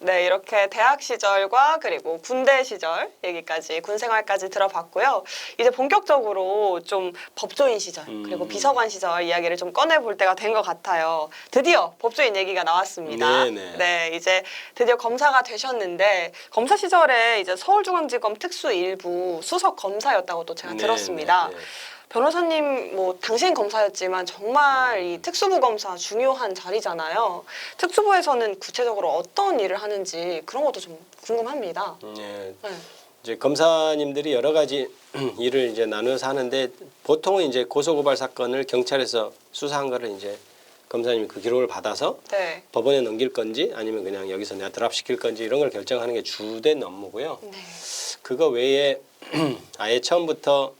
네, 이렇게 대학 시절과 그리고 군대 시절 얘기까지, 군 생활까지 들어봤고요. 이제 본격적으로 좀 법조인 시절, 그리고 비서관 시절 이야기를 좀 꺼내볼 때가 된 것 같아요. 드디어 법조인 얘기가 나왔습니다. 네네. 네, 이제 드디어 검사가 되셨는데, 검사 시절에 이제 서울중앙지검 특수 일부 수석 검사였다고 또 제가 들었습니다. 변호사님, 뭐 당시엔 검사였지만 정말 이 특수부 검사 중요한 자리잖아요. 특수부에서는 구체적으로 어떤 일을 하는지 그런 것도 좀 궁금합니다. 네. 네. 이제 검사님들이 여러 가지 일을 이제 나누어서 하는데 보통은 이제 고소고발 사건을 경찰에서 수사한 거를 이제 검사님이 그 기록을 받아서 네. 법원에 넘길 건지 아니면 그냥 여기서 내가 드랍시킬 건지 이런 걸 결정하는 게 주된 업무고요. 네. 그거 외에 아예 처음부터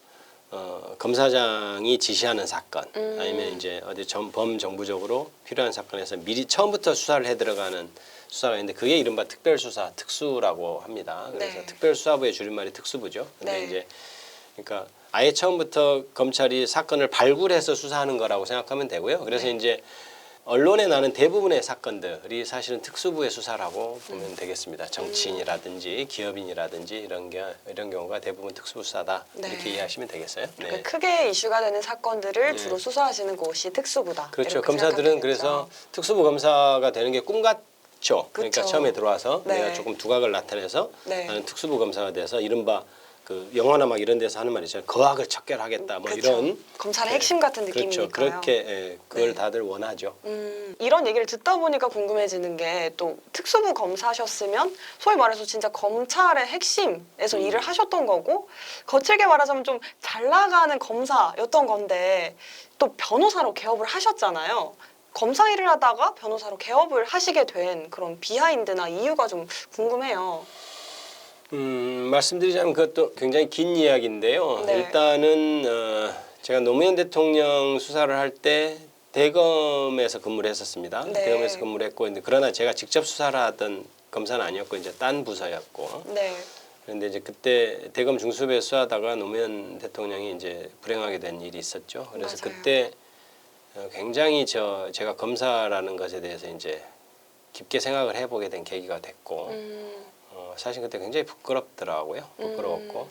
검사장이 지시하는 사건 아니면 이제 어디 범정부적으로 필요한 사건에서 미리 처음부터 수사를 해 들어가는 수사가 있는데 그게 이른바 특별수사 특수라고 합니다. 그래서 네. 특별수사부의 줄임말이 특수부죠. 근데 네. 이제 그러니까 아예 처음부터 검찰이 사건을 발굴해서 수사하는 거라고 생각하면 되고요. 그래서 네. 이제 언론에 나는 대부분의 사건들이 사실은 특수부의 수사라고 보면 되겠습니다. 정치인이라든지 기업인이라든지 이런 경우가 대부분 특수부 수사다 네. 이렇게 이해하시면 되겠어요. 네. 크게 이슈가 되는 사건들을 주로 수사하시는 곳이 특수부다. 그렇죠. 이렇게 검사들은 생각하면 그래서 되겠죠. 특수부 특수부 검사가 되는 게 꿈 같죠. 그러니까 그쵸. 처음에 들어와서 네. 내가 조금 두각을 나타내서 네. 나는 특수부 검사가 돼서 이른바 그 영화나 막 이런 데서 하는 말 있잖아요. 거악을 척결하겠다 뭐 그쵸. 이런 검찰의 네. 핵심 같은 그렇죠. 느낌이니까요. 그렇게 그걸 네. 다들 원하죠. 이런 얘기를 듣다 보니까 궁금해지는 게 또 특수부 검사셨으면 소위 말해서 진짜 검찰의 핵심에서 일을 하셨던 거고 거칠게 말하자면 좀 잘 나가는 검사였던 건데 또 변호사로 개업을 하셨잖아요. 검사 일을 하다가 변호사로 개업을 하시게 된 그런 비하인드나 이유가 좀 궁금해요. 말씀드리자면 그것도 굉장히 긴 이야기인데요. 네. 일단은 제가 노무현 대통령 수사를 할 때 대검에서 근무를 했었습니다. 네. 대검에서 근무를 했고, 그러나 제가 직접 수사를 하던 검사는 아니었고 이제 딴 부서였고. 네. 그런데 이제 그때 대검 중수부에 수사하다가 노무현 대통령이 이제 불행하게 된 일이 있었죠. 그래서 맞아요. 그때 굉장히 제가 검사라는 것에 대해서 이제 깊게 생각을 해보게 된 계기가 됐고. 사실 그때 굉장히 부끄럽더라고요. 부끄러웠고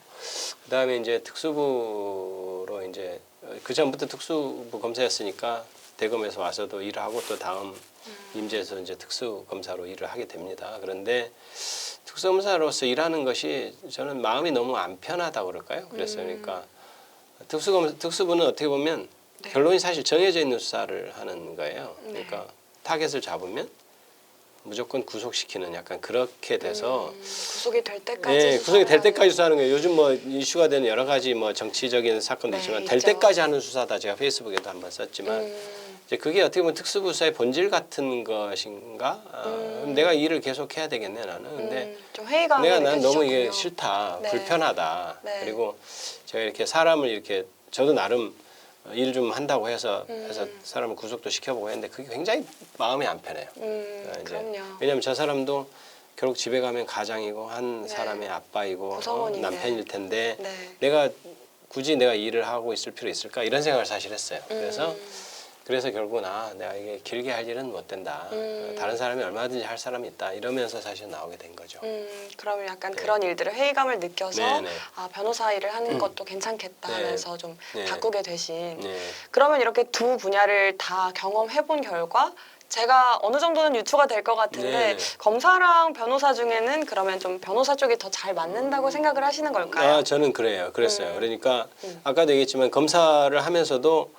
그다음에 이제 특수부로 이제 그 전부터 특수부 검사였으니까 대검에서 와서도 일을 하고 또 다음 임제에서 이제 특수검사로 일을 하게 됩니다. 그런데 특수검사로서 일하는 것이 저는 마음이 너무 안 편하다고 그럴까요? 그래서 그러니까 특수부는 어떻게 보면 네. 결론이 사실 정해져 있는 수사를 하는 거예요. 그러니까 타겟을 잡으면 무조건 구속시키는 약간 그렇게 돼서 구속이 될 때까지 네, 구속이 될 수사를 때까지 수사하는 거예요. 요즘 뭐 이슈가 되는 여러 가지 뭐 정치적인 사건도 네, 있지만 될 있죠. 때까지 하는 수사다. 제가 페이스북에도 한번 썼지만 이제 그게 어떻게 보면 특수부 수사의 본질 같은 것인가? 그럼 내가 일을 계속 해야 되겠네 나는. 근데 좀 회의감이 난 너무 이게 느껴지셨군요. 싫다, 네. 불편하다. 네. 그리고 제가 이렇게 사람을 이렇게 저도 나름 일 좀 한다고 해서 사람을 구속도 시켜보고 했는데 그게 굉장히 마음이 안 편해요. 이제 그럼요. 왜냐하면 저 사람도 결국 집에 가면 가장이고 한 네. 사람의 아빠이고 구성원인데. 남편일 텐데 네. 내가 굳이 내가 일을 하고 있을 필요 있을까 이런 생각을 사실 했어요. 그래서 결국은 내가 이게 길게 할 일은 못 된다. 다른 사람이 얼마든지 할 사람이 있다. 이러면서 사실 나오게 된 거죠. 그러면 약간 그런 일들을 회의감을 느껴서 네네. 변호사 일을 하는 것도 괜찮겠다 네. 하면서 좀 네. 바꾸게 되신. 네. 그러면 이렇게 두 분야를 다 경험해본 결과 제가 어느 정도는 유추가 될 것 같은데 네네. 검사랑 변호사 중에는 그러면 좀 변호사 쪽이 더 잘 맞는다고 생각을 하시는 걸까요? 저는 그랬어요. 그러니까 아까도 얘기했지만 검사를 하면서도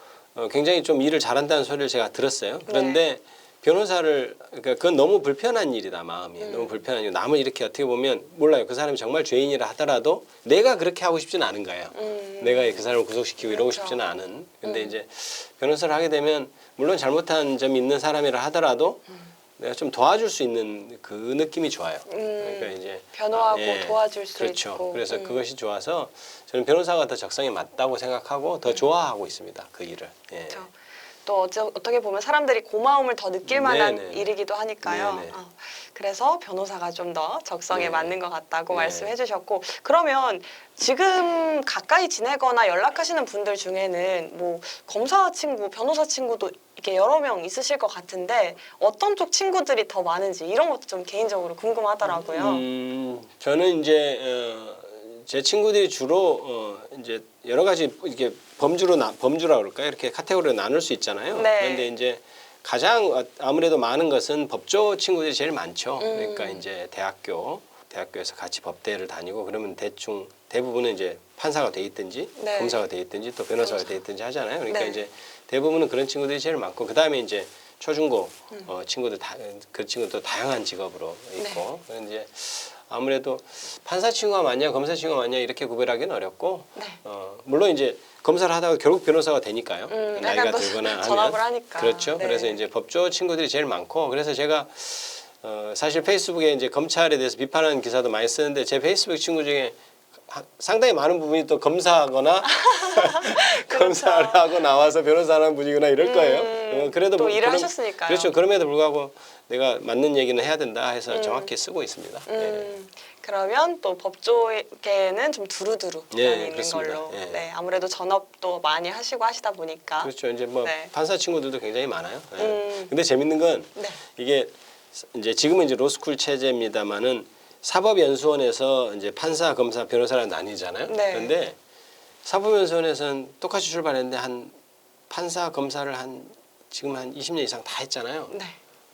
굉장히 좀 일을 잘한다는 소리를 제가 들었어요. 그런데 변호사를 그러니까 그건 너무 불편한 일이다 마음이 너무 불편한 일. 남을 이렇게 어떻게 보면 몰라요. 그 사람이 정말 죄인이라 하더라도 내가 그렇게 하고 싶지는 않은 거예요. 내가 그 사람을 구속시키고 이러고 그렇죠. 싶지는 않은. 근데 이제 변호사를 하게 되면 물론 잘못한 점이 있는 사람이라 하더라도 내가 좀 도와줄 수 있는 그 느낌이 좋아요. 그러니까 이제 변호하고 도와줄 수 그렇죠. 있고. 그래서 그것이 좋아서 저는 변호사가 더 적성에 맞다고 생각하고 더 좋아하고 있습니다. 그 일을. 예. 그렇죠. 또 어떻게 보면 사람들이 고마움을 더 느낄 만한 네네. 일이기도 하니까요. 네네. 그래서 변호사가 좀 더 적성에 네. 맞는 것 같다고 네. 말씀해 주셨고, 그러면 지금 가까이 지내거나 연락하시는 분들 중에는 뭐 검사 친구, 변호사 친구도 이렇게 여러 명 있으실 것 같은데 어떤 쪽 친구들이 더 많은지 이런 것도 좀 개인적으로 궁금하더라고요. 저는 이제 제 친구들이 주로 이제 여러 가지 이렇게 범주라 그럴까요? 이렇게 카테고리로 나눌 수 있잖아요. 네. 그런데 이제 가장 아무래도 많은 것은 법조 친구들이 제일 많죠. 그러니까 이제 대학교에서 같이 법대를 다니고 그러면 대부분은 이제 판사가 돼 있든지 네. 검사가 돼 있든지 또 변호사가 돼 있든지 하잖아요. 그러니까 네. 이제 대부분은 그런 친구들이 제일 많고 그 다음에 이제 초중고 친구들 그 친구도 다양한 직업으로 있고 그런 이제 아무래도 판사 친구가 많냐 검사 친구가 많냐 이렇게 구별하기는 어렵고 네. 물론 이제 검사를 하다가 결국 변호사가 되니까요. 나이가 약간 또 들거나 하면 전업을 하니까. 그렇죠. 네. 그래서 이제 법조 친구들이 제일 많고 그래서 제가 사실 페이스북에 이제 검찰에 대해서 비판하는 기사도 많이 쓰는데 제 페이스북 친구 중에 상당히 많은 부분이 또 검사하거나 검사를 하고 나와서 변호사하는 분이거나 이럴 거예요. 그래도 또 일을 그런- 하셨으니까요. 그렇죠. 그럼에도 불구하고 내가 맞는 얘기는 해야 된다 해서 정확히 쓰고 있습니다. 네. 그러면 또 법조계는 좀 두루두루 네, 면이 있는 그렇습니다. 걸로. 예. 네, 아무래도 전업도 많이 하시고 하시다 보니까. 그렇죠. 이제 뭐 네. 판사 친구들도 굉장히 많아요. 예. 음. 근데 재밌는 건 네. 이게 이제 지금은 이제 로스쿨 체제입니다만은 사법연수원에서 이제 판사, 검사, 변호사를 나뉘잖아요. 네. 그런데 사법연수원에서는 똑같이 출발했는데 한 판사, 검사를 지금 한 20년 이상 다 했잖아요. 네.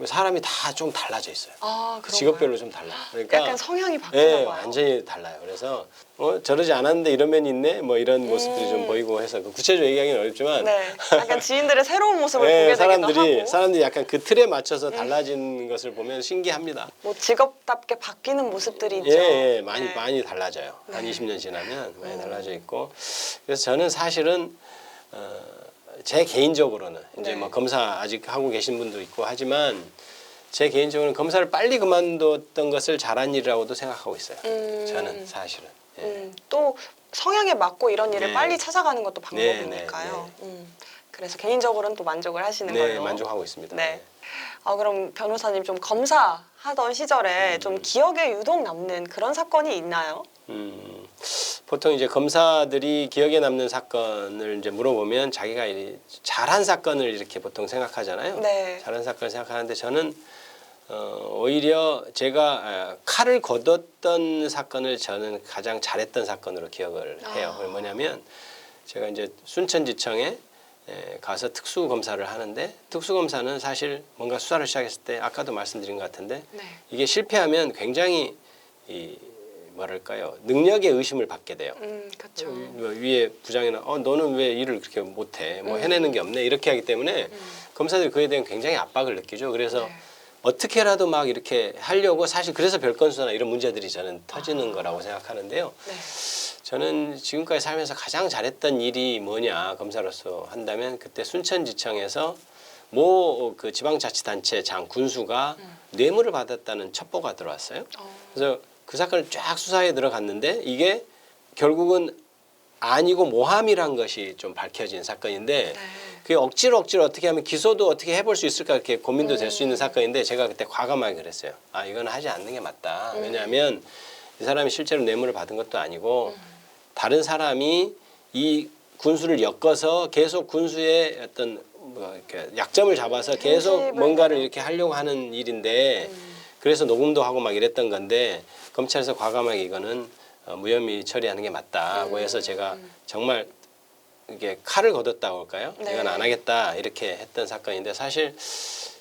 사람이 다 좀 달라져 있어요. 아, 그런가요? 직업별로 좀 달라. 그러니까 약간 성향이 바뀌나 예, 봐요. 완전히 달라요. 그래서 저러지 않았는데 이런 면이 있네, 뭐 이런 모습들이 좀 보이고 해서 구체적으로 얘기하기는 어렵지만, 네. 약간 지인들의 새로운 모습을 예, 보게 되기도 하고. 사람들이 약간 그 틀에 맞춰서 달라진 것을 보면 신기합니다. 뭐 직업답게 바뀌는 모습들이 있죠. 예, 많이 네. 많이 달라져요. 한 네. 20년 지나면 많이 달라져 있고, 그래서 저는 사실은 제 개인적으로는 이제 네. 뭐 검사 아직 하고 계신 분도 있고 하지만. 제 개인적으로는 검사를 빨리 그만뒀던 것을 잘한 일이라고도 생각하고 있어요. 저는 사실은. 예. 또 성향에 맞고 이런 일을 네. 빨리 찾아가는 것도 네, 방법이니까요. 그래서 개인적으로는 또 만족을 하시는 걸로. 네, 만족하고 있습니다. 네. 그럼 변호사님 좀 검사 하던 시절에 좀 기억에 유독 남는 그런 사건이 있나요? 보통 이제 검사들이 기억에 남는 사건을 이제 물어보면 자기가 잘한 사건을 이렇게 보통 생각하잖아요. 네. 잘한 사건을 생각하는데 저는 오히려 제가 칼을 거뒀던 사건을 저는 가장 잘했던 사건으로 기억을 해요. 그게 뭐냐면 제가 이제 순천지청에 가서 특수검사를 하는데 특수검사는 사실 뭔가 수사를 시작했을 때 아까도 말씀드린 것 같은데 네. 이게 실패하면 굉장히 뭐랄까요 능력의 의심을 받게 돼요. 그렇죠. 위에 부장이나 너는 왜 일을 그렇게 못해? 뭐 해내는 게 없네 이렇게 하기 때문에 검사들이 그에 대한 굉장히 압박을 느끼죠. 그래서 네. 어떻게라도 막 이렇게 하려고 사실 그래서 별건수나 이런 문제들이 저는 터지는 거라고 생각하는데요. 네. 저는 지금까지 살면서 가장 잘했던 일이 뭐냐 검사로서 한다면 그때 순천지청에서 모 그 지방자치단체장 군수가 뇌물을 받았다는 첩보가 들어왔어요. 그래서 그 사건을 쫙 수사에 들어갔는데 이게 결국은 아니고 모함이란 것이 좀 밝혀진 사건인데 네. 그게 억지로 어떻게 하면 기소도 어떻게 해볼 수 있을까 이렇게 고민도 될 수 있는 사건인데 제가 그때 과감하게 그랬어요. 이건 하지 않는 게 맞다. 왜냐하면 이 사람이 실제로 뇌물을 받은 것도 아니고 다른 사람이 이 군수를 엮어서 계속 군수의 어떤 뭐 이렇게 약점을 잡아서 계속 편집을 뭔가를 이렇게 하려고 하는 일인데 그래서 녹음도 하고 막 이랬던 건데 검찰에서 과감하게 이거는 무혐의 처리하는 게 맞다고 해서 제가 정말 이게 칼을 거뒀다고 할까요? 네. 이건 안 하겠다 이렇게 했던 사건인데 사실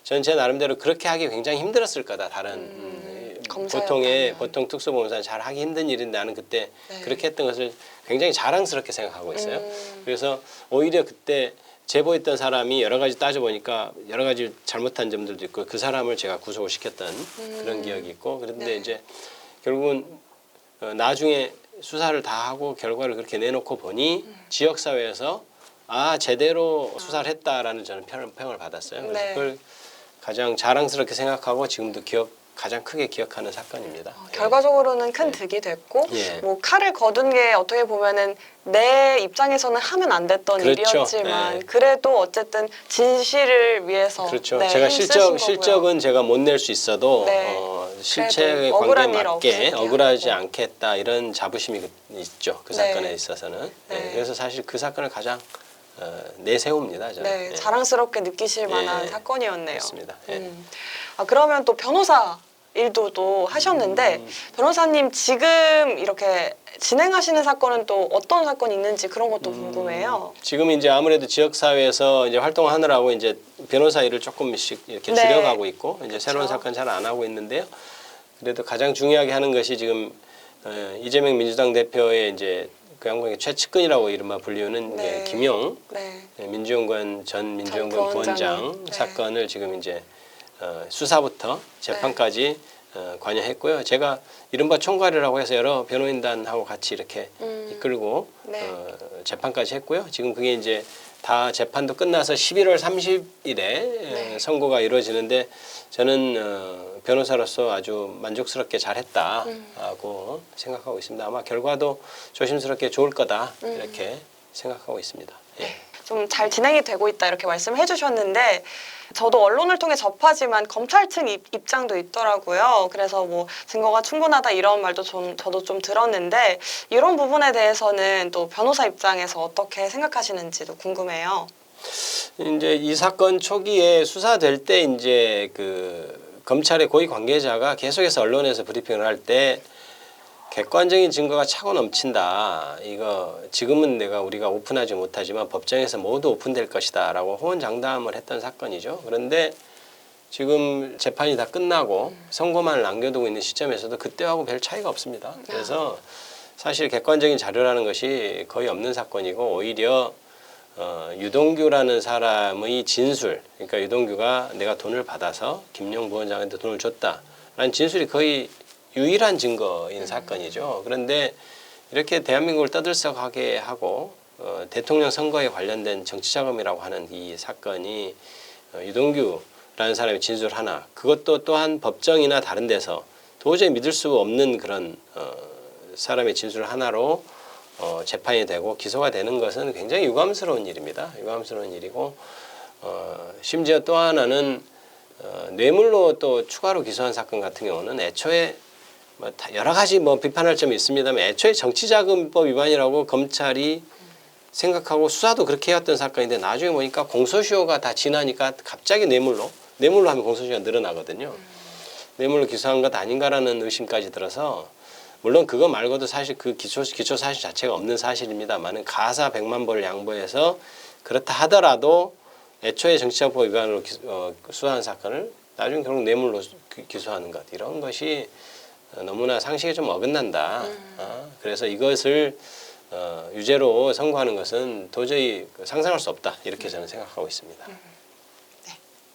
전 제 나름대로 그렇게 하기 굉장히 힘들었을 거다. 다른 검사였다면. 보통 특수보험사는 잘 하기 힘든 일인데 나는 그때 네. 그렇게 했던 것을 굉장히 자랑스럽게 생각하고 있어요. 그래서 오히려 그때 제보했던 사람이 여러 가지 따져보니까 여러 가지 잘못한 점들도 있고 그 사람을 제가 구속을 시켰던 그런 기억이 있고 그런데 네. 이제 결국은 나중에 수사를 다 하고 결과를 그렇게 내놓고 보니 지역사회에서 제대로 수사를 했다라는 저는 평을 받았어요. 그래서 네. 그걸 가장 자랑스럽게 생각하고 지금도 가장 크게 기억하는 사건입니다. 결과적으로는 큰 네. 득이 됐고 예. 뭐 칼을 거둔 게 어떻게 보면은 내 입장에서는 하면 안 됐던 그렇죠. 일이었지만 네. 그래도 어쨌든 진실을 위해서 그렇죠. 네, 제가 힘쓰신 거고요. 실적은 제가 못 낼 수 있어도 네. 실체의 그래도 관계에 억울한 일 맞게 없게 억울하지 하고. 않겠다 이런 자부심이 있죠. 그 네. 사건에 있어서는. 네. 네. 그래서 사실 그 사건을 가장 내세웁니다. 저는. 네, 예. 자랑스럽게 느끼실 만한 예. 사건이었네요. 그렇습니다. 예. 그러면 또 변호사 일도 또 하셨는데 변호사님 지금 이렇게 진행하시는 사건은 또 어떤 사건이 있는지 그런 것도 궁금해요. 지금 이제 아무래도 지역 사회에서 이제 활동하느라고 이제 변호사 일을 조금씩 이렇게 네. 줄여가고 있고 이제 그쵸. 새로운 사건 잘 안 하고 있는데요. 그래도 가장 중요하게 하는 것이 지금 이재명 민주당 대표의 이제 그 양반의 최측근이라고 이른바 불리우는 네. 김용 네. 민주연구원 전 민주연구원 부원장님. 부원장 네. 사건을 지금 이제 수사부터 재판까지 관여했고요. 제가 이른바 총괄이라고 해서 여러 변호인단하고 같이 이렇게 이끌고 네. 재판까지 했고요. 지금 그게 이제 다 재판도 끝나서 11월 30일에 네. 선고가 이루어지는데 저는 변호사로서 아주 만족스럽게 잘했다고 생각하고 있습니다. 아마 결과도 조심스럽게 좋을 거다 이렇게 생각하고 있습니다. 예. 좀 잘 진행이 되고 있다 이렇게 말씀을 해주셨는데 저도 언론을 통해 접하지만 검찰 측 입장도 있더라고요. 그래서 뭐 증거가 충분하다 이런 말도 저도 좀 들었는데 이런 부분에 대해서는 또 변호사 입장에서 어떻게 생각하시는지도 궁금해요. 이제 이 사건 초기에 수사될 때 이제 그 검찰의 고위 관계자가 계속해서 언론에서 브리핑을 할 때 객관적인 증거가 차고 넘친다. 이거 지금은 우리가 오픈하지 못하지만 법정에서 모두 오픈될 것이다라고 호언장담을 했던 사건이죠. 그런데 지금 재판이 다 끝나고 선고만을 남겨두고 있는 시점에서도 그때하고 별 차이가 없습니다. 그래서 사실 객관적인 자료라는 것이 거의 없는 사건이고 오히려 유동규라는 사람의 진술, 그러니까 유동규가 내가 돈을 받아서 김용 부원장한테 돈을 줬다라는 진술이 거의 유일한 증거인 사건이죠. 그런데 이렇게 대한민국을 떠들썩하게 하고 대통령 선거에 관련된 정치자금이라고 하는 이 사건이 유동규라는 사람의 진술 하나, 그것도 또한 법정이나 다른 데서 도저히 믿을 수 없는 그런 사람의 진술 하나로 재판이 되고 기소가 되는 것은 굉장히 유감스러운 일입니다. 유감스러운 일이고 심지어 또 하나는 뇌물로 또 추가로 기소한 사건 같은 경우는 애초에 뭐 여러 가지 뭐 비판할 점이 있습니다만 애초에 정치자금법 위반이라고 검찰이 생각하고 수사도 그렇게 해왔던 사건인데 나중에 보니까 공소시효가 다 지나니까 갑자기 뇌물로 하면 공소시효가 늘어나거든요. 뇌물로 기소한 것 아닌가라는 의심까지 들어서 물론 그거 말고도 사실 그 기초 사실 자체가 없는 사실입니다만은 가사 100만 벌을 양보해서 그렇다 하더라도 애초에 정치자금법 위반으로 수사한 사건을 나중에 결국 뇌물로 기소하는 것 이런 것이 너무나 상식에 좀 어긋난다. 그래서 이것을 유죄로 선고하는 것은 도저히 상상할 수 없다. 이렇게 저는 생각하고 있습니다.